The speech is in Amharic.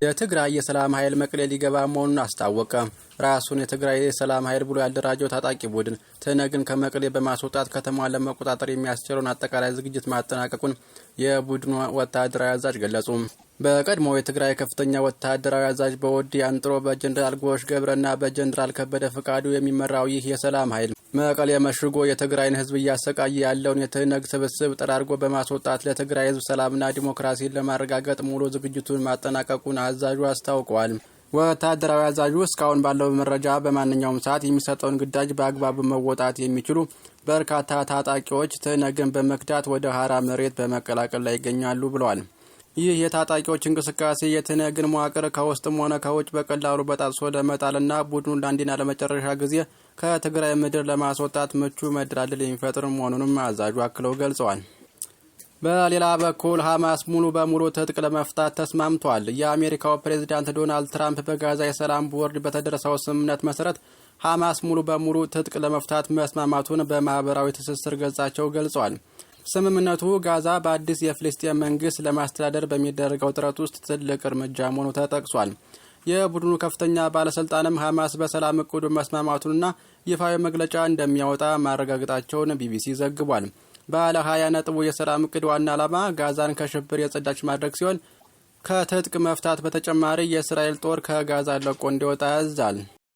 የትግራይ የሰላም ኃይል መቀሌ ሊገባ መሆኑን አስታወቀ። ራሱን የትግራይ የሰላም ኃይል ብሎ ያደራጀው ታጣቂ ቡድን ትነግን ከመቀሌ በማስወጣት ከተማዋን ለመቆጣጠር የሚያስችለውን አጠቃላይ ዝግጅት ማጠናቀቁን የቡድኑ ወታደራዊ አዛዥ ገለጹ። በቀድሞው የትግራይ ከፍተኛ ወታደራዊ አዛዥ በወዲ አንጥሮ በጀነራል ጎሽ ገብረና በጀነራል ከበደ ፈቃዱ የሚመራው ይህ የሰላም ኃይል መቀሌ መሽጎ የትግራይን ሕዝብ እያሰቃየ ያለውን የትነግ ስብስብ ጠራርጎ በማስወጣት ለትግራይ ሕዝብ ሰላምና ዲሞክራሲን ለማረጋገጥ ሙሉ ዝግጅቱን ማጠናቀቁን አዛዡ አስታውቀዋል። ወታደራዊ አዛዡ እስካሁን ባለው መረጃ በማንኛውም ሰዓት የሚሰጠውን ግዳጅ በአግባቡ መወጣት የሚችሉ በርካታ ታጣቂዎች ትነግን በመክዳት ወደ ሀራ መሬት በመቀላቀል ላይ ይገኛሉ ብለዋል። ይህ የታጣቂዎች እንቅስቃሴ የትነግን መዋቅር ከውስጥም ሆነ ከውጭ በቀላሉ በጣጥሶ ለመጣልና ቡድኑን ለአንዴና ለመጨረሻ ጊዜ ከትግራይ ምድር ለማስወጣት ምቹ መደላደል የሚፈጥር መሆኑንም አዛዡ አክለው ገልጸዋል። በሌላ በኩል ሐማስ ሙሉ በሙሉ ትጥቅ ለመፍታት ተስማምቷል። የአሜሪካው ፕሬዝዳንት ዶናልድ ትራምፕ በጋዛ የሰላም ቦርድ በተደረሰው ስምምነት መሰረት ሐማስ ሙሉ በሙሉ ትጥቅ ለመፍታት መስማማቱን በማህበራዊ ትስስር ገጻቸው ገልጸዋል። ስምምነቱ ጋዛ በአዲስ የፍልስጤም መንግስት ለማስተዳደር በሚደረገው ጥረት ውስጥ ትልቅ እርምጃ መሆኑ ተጠቅሷል። የቡድኑ ከፍተኛ ባለስልጣንም ሐማስ በሰላም እቅዱ መስማማቱንና ይፋዊ መግለጫ እንደሚያወጣ ማረጋገጣቸውን ቢቢሲ ዘግቧል። ባለ 20 ነጥቡ የሰላም እቅድ ዋና ዓላማ ጋዛን ከሽብር የጸዳች ማድረግ ሲሆን ከትጥቅ መፍታት በተጨማሪ የእስራኤል ጦር ከጋዛ ለቆ እንዲወጣ ያዛል።